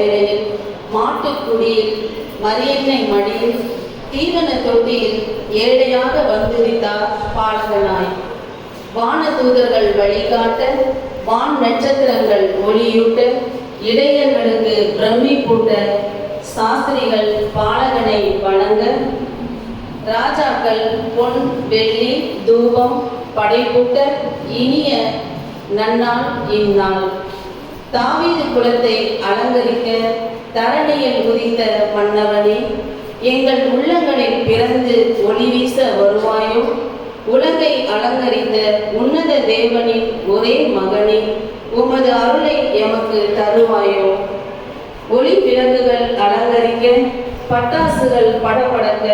வேளையில் மாட்டுக்குடியில் மரியன்னை மடியில் தீவன தொட்டியில் ஏழையாக வந்திருந்தார் பாலகனாய். வான தூதர்கள் வழிகாட்ட, வான் நட்சத்திரங்கள் ஒளியூட்ட, இடையர்களுக்கு பிரமிப்பூட்ட, சாஸ்திரிகள் பாலகனை வணங்க, ராஜாக்கள் பொன் வெள்ளி தூபம் படைப்பூட்ட, இனிய நன்னாள் இந்நாள். தாவீது குலத்தை அலங்கரிக்க தரணியில் உதித்த மன்னவனே, எங்கள் உள்ளங்களில் பிறந்து ஒளி வீச வருவாயோ. உலகை அலங்கரித்த உன்னத தேவனின் ஒரே மகனே, உமது அருளை எமக்கு தருவாயோ. ஒளி விளக்குகள் அலங்கரிக்க, பட்டாசுகள் படபடக்க,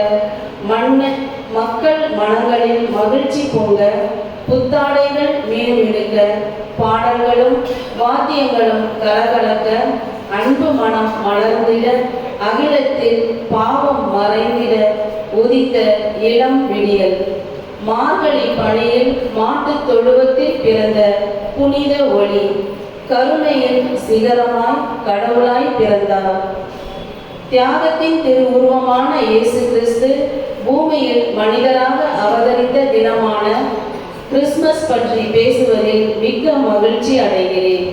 மக்கள் மனங்களில் மகிழ்ச்சி பொங்க, புத்தாடைகள் மீனுமிடுக்க, பாடல்களும் வாத்தியங்களும் கலகலக்க, அன்பு மனம் மலர்ந்திட, அகிலத்தில் பாவம் மறைந்திட உதித்த இளம் விடியல். மார்கழி பணியில் மாட்டுத் தொழுவத்தில் பிறந்த புனித ஒளி, கருணையில் சிகரமாய் கடவுளாய் பிறந்தார். தியாகத்தின் திருவுருவமான இயேசு கிறிஸ்து பூமியில் மனிதராக அவதரித்த தினமான கிறிஸ்துமஸ் பற்றி பேசுவதில் மிக்க மகிழ்ச்சி அடைகிறேன்.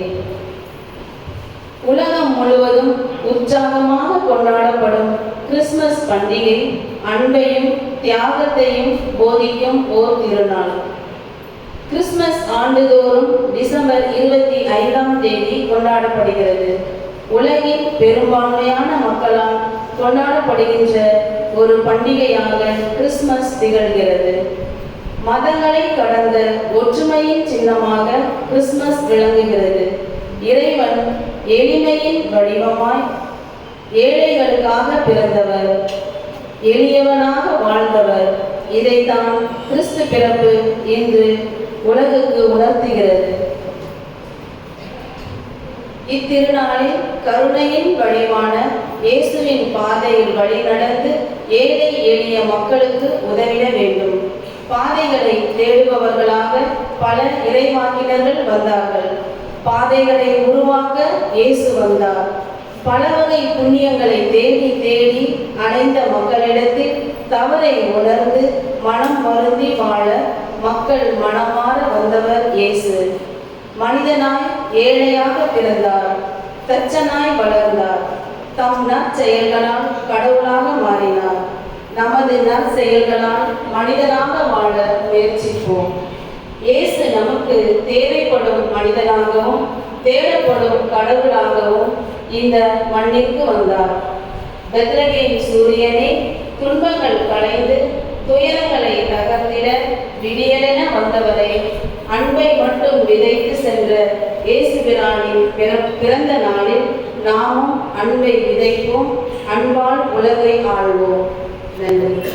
உலகம் முழுவதும் உற்சாகமாக கொண்டாடப்படும் கிறிஸ்துமஸ் பண்டிகை அன்பையும் தியாகத்தையும் போதிக்கும் ஓர் திருநாள். கிறிஸ்துமஸ் ஆண்டுதோறும் டிசம்பர் 25 கொண்டாடப்படுகிறது. உலகின் பெரும்பான்மையான மக்களால் கொண்டாடப்படுகின்ற ஒரு பண்டிகையாக கிறிஸ்துமஸ் திகழ்கிறது. மதங்களை கடந்த ஒற்றுமையின் சின்னமாக கிறிஸ்துமஸ் விளங்குகிறது. இறைவன் எளிமையின் வடிவமாய் ஏழைகளுக்காக பிறந்தவர், எளியவனாக வாழ்ந்தவர். இதைத்தான் கிறிஸ்து பிறப்பு என்று உலகுக்கு உணர்த்துகிறது. இத்திருநாளில் கருணையின் வடிவான இயேசுவின் பாதையில் வழிநடந்து ஏழை எளிய மக்களுக்கு உதவிட வேண்டும். பாதைகளை தேடுபவர்களாக பல இறைவாக்கினர்கள் வந்தார்கள். பாதைகளை உருவாக்க இயேசு வந்தார். பல வகை புண்ணியங்களை தேடி தேடி அடைந்த மக்களிடத்தில் தவறை உணர்ந்து மனம் வருந்தி வாழ மக்கள் மனமாற வந்தவர் இயேசு. மனிதனாய் ஏழையாக பிறந்தார், தச்சனாய் வளர்ந்தார், தம் நற்செயல்களால் கடவுளாக மாறினார். நமது நற்செயல்களால் மனிதனாக வாழ முயற்சிப்போம். இயேசு நமக்கு தேவைப்படும் மனிதனாகவும் தேடப்படும் கடவுளாகவும் இந்த மண்ணிற்கு வந்தார். பெத்லகேம் சூரியனே, துன்பங்கள் களைந்து துயரங்களை தகர்த்திட விடியலென வந்தவரை, அன்பை மட்டும் விதைத்து சென்ற இயேசு பிரானின் பிறந்த நாளில் நாமும் அன்பை விதைப்போம். அன்பால் உலகை ஆள்வோம். நன்றி.